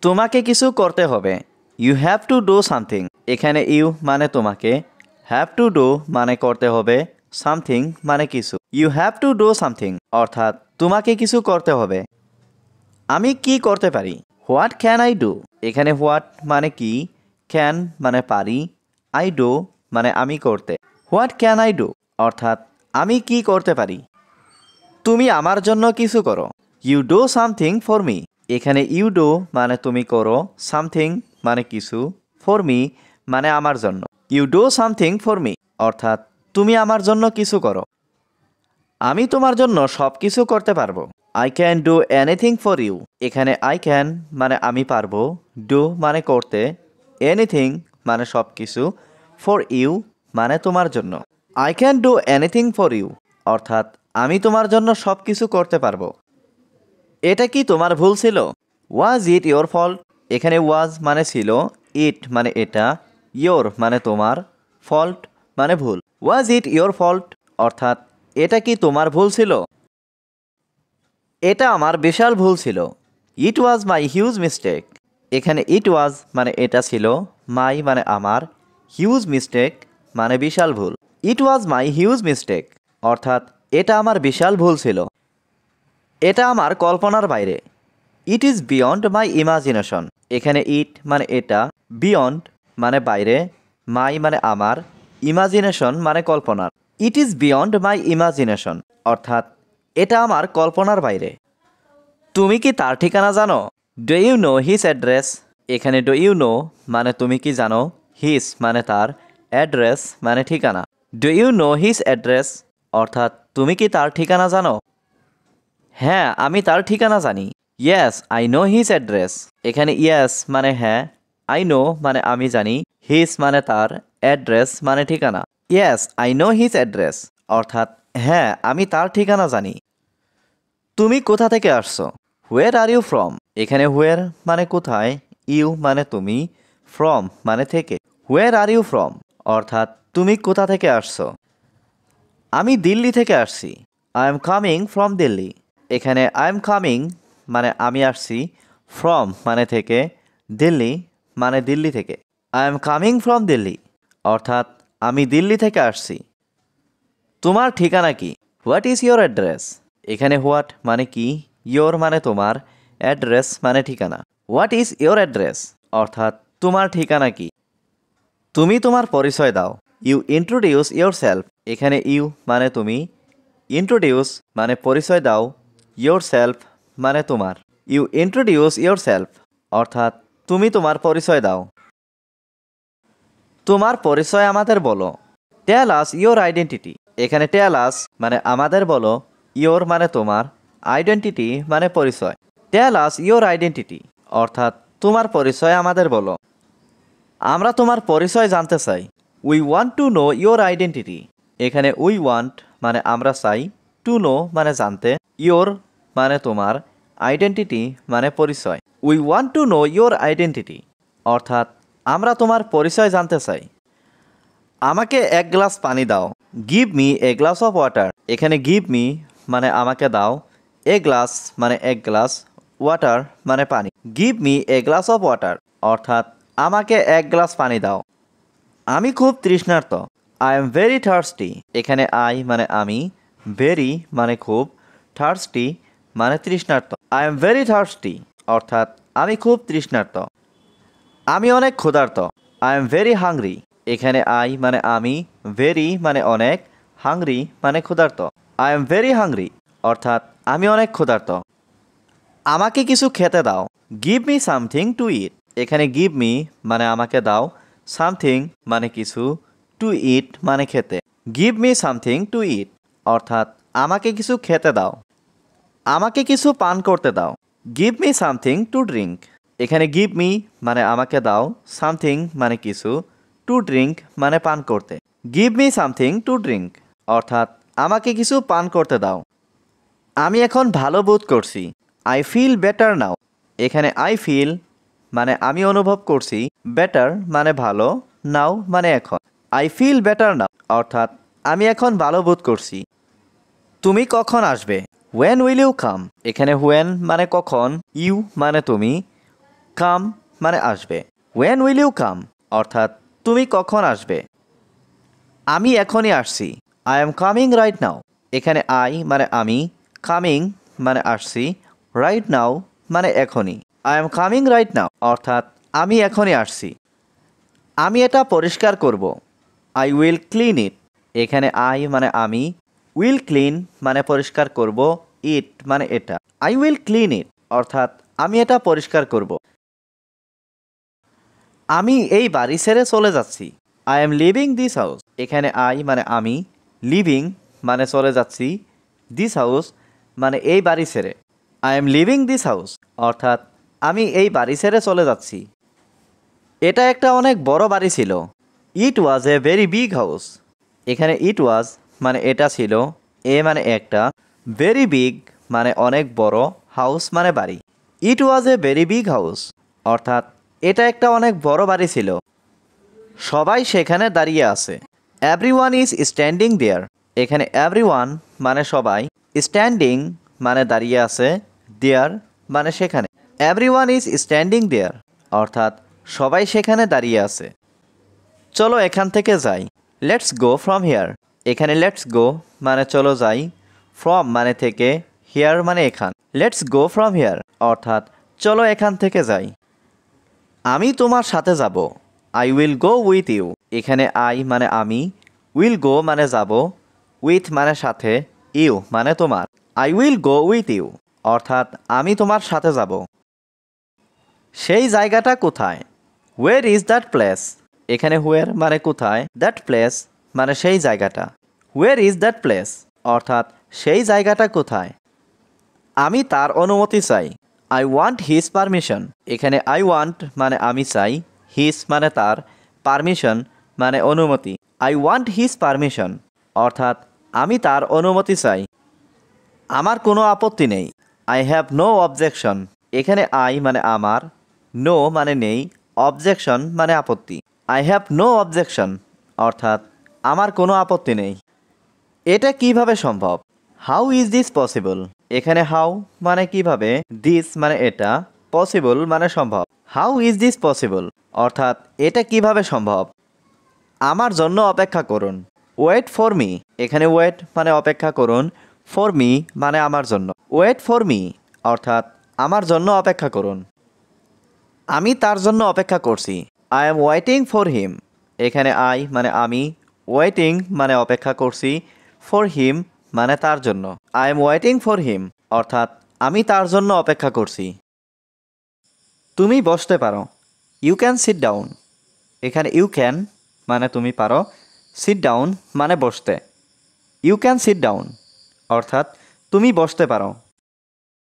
তোমাকে কিছু করতে হবে। You have to do something. এখানে ইউ মানে তোমাকে, হ্যাভ টু ডু মানে করতে হবে, সামথিং মানে কিছু। You have to do something অর্থাৎ তোমাকে কিছু করতে হবে। আমি কি করতে পারি? What can I do? এখানে হোয়াট মানে কি, ক্যান মানে পারি, আই ডু মানে আমি করতে। হোয়াট ক্যান আই ডু অর্থাৎ আমি কি করতে পারি। তুমি আমার জন্য কিছু করো। You do something for me. এখানে ইউ ডু মানে তুমি করো, সামথিং মানে কিছু, ফর মি মানে আমার জন্য। You do something for me অর্থাৎ তুমি আমার জন্য কিছু করো। আমি তোমার জন্য সব কিছু করতে পারবো। I can do anything for you. এখানে আই ক্যান মানে আমি পারবো, ডু মানে করতে, এনিথিং মানে সব কিছু, ফর ইউ মানে তোমার জন্য। I can do anything for you অর্থাৎ আমি তোমার জন্য সব কিছু করতে পারবো। এটা কি তোমার ভুল ছিল? ওয়াজ ইট ইয়োর ফল্ট? এখানে ওয়াজ মানে ছিল, ইট মানে এটা, ইয়োর মানে তোমার, ফল্ট মানে ভুল। ওয়াজ ইট ইয়োর ফল্ট অর্থাৎ এটা কি তোমার ভুল ছিল? এটা আমার বিশাল ভুল ছিল। ইট ওয়াজ মাই হিউজ মিস্টেক। এখানে ইট ওয়াজ মানে এটা ছিল, মাই মানে আমার, হিউজ মিস্টেক মানে বিশাল ভুল। ইট ওয়াজ মাই হিউজ মিস্টেক অর্থাৎ এটা আমার বিশাল ভুল ছিল। এটা আমার কল্পনার বাইরে। It is beyond my imagination. এখানে ইট মানে এটা, বিয়ন্ড মানে বাইরে, মাই মানে আমার, ইমাজিনেশন মানে কল্পনার। It is beyond my imagination অর্থাৎ এটা আমার কল্পনার বাইরে। তুমি কি তার ঠিকানা জানো? Do you know his address? এখানে ডু ইউ নো মানে তুমি কি জানো, হিজ মানে তার, অ্যাড্রেস মানে ঠিকানা। Do you know his address অর্থাৎ তুমি কি তার ঠিকানা জানো? হ্যাঁ, আমি তার ঠিকানা জানি। Yes I know his address. এখানে ইয়েস মানে হ্যাঁ, আই নো মানে আমি জানি, হিজ মানে তার, অ্যাড্রেস মানে ঠিকানা। Yes I know his address অর্থাৎ হ্যাঁ, আমি তার ঠিকানা জানি। তুমি কোথা থেকে আসছো? হোয়ার আর ইউ ফ্রম? এখানে হোয়ার মানে কোথায়, ইউ মানে তুমি, ফ্রম মানে থেকে। হোয়ার আর ইউ ফ্রম অর্থাৎ তুমি কোথা থেকে আসছো? আমি দিল্লি থেকে আসছি। I am coming from Delhi. এখানে আই এম কামিং মানে আমি আসছি, ফ্রম মানে থেকে, দিল্লি মানে দিল্লি থেকে। I am coming from Delhi অর্থাৎ আমি দিল্লি থেকে আসছি। তোমার ঠিকানা কি? What is your address? এখানে হোয়াট মানে কি, ইয়োর মানে তোমার, অ্যাড্রেস মানে ঠিকানা। হোয়াট ইজ ইয়োর অ্যাড্রেস অর্থাৎ তোমার ঠিকানা কি? তুমি তোমার পরিচয় দাও। You introduce yourself. এখানে ইউ মানে তুমি, ইন্ট্রোডিউস মানে পরিচয় দাও, ইয়োর সেলফ মানে তোমার। ইউ ইন্ট্রোডিউস ইয়োর সেলফ অর্থাৎ তুমি তোমার পরিচয় দাও। তোমার পরিচয় আমাদের বলো। টেল আস ইয়োর আইডেন্টিটি। এখানে টেল আস মানে আমাদের বলো, ইয়োর মানে তোমার, আইডেন্টিটি মানে পরিচয়। টেল আস ইয়োর আইডেন্টিটি অর্থাৎ তোমার পরিচয় আমাদের বলো। আমরা তোমার পরিচয় জানতে চাই। We want to know your identity. এখানে উই ওয়ান্ট মানে আমরা চাই, টু নো মানে জানতে, ইয়োর মানে তোমার, আইডেন্টিটি মানে পরিচয়। We want to know your identity অর্থাৎ আমরা তোমার পরিচয় জানতে চাই। আমাকে এক গ্লাস পানি দাও। Give me a glass of water. এখানে গিভ মি মানে আমাকে দাও, এ গ্লাস মানে এক গ্লাস, ওয়াটার মানে পানি। Give me a glass of water অর্থাৎ আমাকে এক গ্লাস পানি দাও। আমি খুব তৃষ্ণার্ত। I am very thirsty. এখানে আই মানে আমি, ভেরি মানে খুব, থার্স্টি মানে তৃষ্ণার্ত। আই এম ভেরি থার্স্টি অর্থাৎ আমি খুব তৃষ্ণার্ত। আমি অনেক ক্ষুধার্ত। I am very hungry. এখানে আই মানে আমি, ভেরি মানে অনেক, হাংরি মানে ক্ষুধার্ত। আই এম ভেরি হাংরি অর্থাৎ আমি অনেক ক্ষুধার্ত। আমাকে কিছু খেতে দাও। গিভ মি সামথিং টু ইট। এখানে গিভ মি মানে আমাকে দাও, সামথিং মানে কিছু, টু ইট মানে খেতে। গিভ মি সামথিং টু ইট অর্থাৎ আমাকে কিছু খেতে দাও। আমাকে কিছু পান করতে দাও। Give me something to drink. এখানে গিভ মি মানে আমাকে দাও, সামথিং মানে কিছু, টু ড্রিঙ্ক মানে পান করতে। Give me something to drink অর্থাৎ আমাকে কিছু পান করতে দাও। আমি এখন ভালো বোধ করছি। I feel better now. এখানে আই ফিল মানে আমি অনুভব করছি, বেটার মানে ভালো, নাও মানে এখন। আই ফিল বেটার নাও অর্থাৎ আমি এখন ভালো বোধ করছি। তুমি কখন আসবে? When will you come? এখানে হোয়েন মানে কখন, ইউ মানে তুমি, কাম মানে আসবে। ওয়েন উইল ইউ কাম অর্থাৎ তুমি কখন আসবে। আমি এখনই আসছি। I am coming right now. এখানে আই মানে আমি, কামিং মানে আসছি, রাইট নাও মানে এখনই। I am coming right now অর্থাৎ আমি এখনই আসছি। আমি এটা পরিষ্কার করব। I will clean it. এখানে আই মানে আমি, উইল ক্লিন মানে পরিষ্কার করব, ইট মানে এটা। আই উইল ক্লিন ইট অর্থাৎ আমি এটা পরিষ্কার করব। আমি এই বাড়ি ছেড়ে চলে যাচ্ছি। I am living this house. এখানে আই মানে আমি, লিভিং মানে চলে যাচ্ছি, দিস হাউস মানে এই বাড়ি ছেড়ে। I am living this house অর্থাৎ আমি এই বাড়ি ছেড়ে চলে যাচ্ছি। এটা একটা অনেক বড় বাড়ি ছিল। ইট ওয়াজ এ ভেরি বিগ হাউস। এখানে ইট ওয়াজ মানে এটা ছিল, এ মানে একটা, ভেরি বিগ মানে অনেক বড়, হাউস মানে বাড়ি। ইট ওয়াজ এ ভেরি বিগ হাউস অর্থাৎ এটা একটা অনেক বড় বাড়ি ছিল। সবাই সেখানে দাঁড়িয়ে আছে। এভরিওয়ান ইজ স্ট্যান্ডিং দেয়ার। এখানে এভরিওয়ান মানে সবাই, স্ট্যান্ডিং মানে দাঁড়িয়ে আছে, দেয়ার মানে সেখানে। এভরিওয়ান ইজ স্ট্যান্ডিং দেয়ার অর্থাৎ সবাই সেখানে দাঁড়িয়ে আছে। চলো এখান থেকে যাই। Let's go from here. এখানে লেটস গো মানে চলো যাই, ফ্রম মানে থেকে, হিয়ার মানে এখান। লেটস গো ফ্রম হিয়ার অর্থাৎ চলো এখান থেকে যাই। আমি তোমার সাথে যাব। I will go with you. এখানে আই মানে আমি, উইল গো মানে যাব, উইথ মানে সাথে, ইউ মানে তোমার। I will go with you অর্থাৎ আমি তোমার সাথে যাব। সেই জায়গাটা কোথায়? Where is that place. এখানে হোয়ার মানে কোথায়, দ্যাট প্লেস মানে সেই জায়গাটা। ওয়ের ইজ দ্যাট প্লেস অর্থাৎ সেই জায়গাটা কোথায়? আমি তার অনুমতি চাই। I want his permission. এখানে আই ওয়ান্ট মানে আমি চাই, হিজ মানে তার, পারমিশন মানে অনুমতি। আই ওয়ান্ট হিজ পারমিশন অর্থাৎ আমি তার অনুমতি চাই। আমার কোনো আপত্তি নেই। I have no objection. এখানে আই মানে আমার, নো মানে নেই, অবজেকশন মানে আপত্তি। আই হ্যাভ নো অবজেকশন অর্থাৎ আমার কোনো আপত্তি নেই। এটা কিভাবে সম্ভব? How is this possible. এখানে হাউ মানে কিভাবে, দিস মানে এটা, পসিবল মানে সম্ভব। হাউ ইজ দিস পসিবল অর্থাৎ এটা কিভাবে সম্ভব? আমার জন্য অপেক্ষা করুন। Wait for me. এখানে ওয়েট মানে অপেক্ষা করুন, ফর মি মানে আমার জন্য। ওয়েট ফর মি অর্থাৎ আমার জন্য অপেক্ষা করুন। আমি তার জন্য অপেক্ষা করছি। আই এম ওয়েটিং ফর হিম। এখানে আই মানে আমি, ওয়েটিং মানে অপেক্ষা করছি, ফর হিম মানে তার জন্য। I am waiting for him অর্থাৎ আমি তার জন্য অপেক্ষা করছি। তুমি বসতে পারো। You can sit down. এখানে ইউ ক্যান মানে তুমি পারো, সিট ডাউন মানে বসতে। ইউ ক্যান সিট ডাউন অর্থাৎ তুমি বসতে পারো।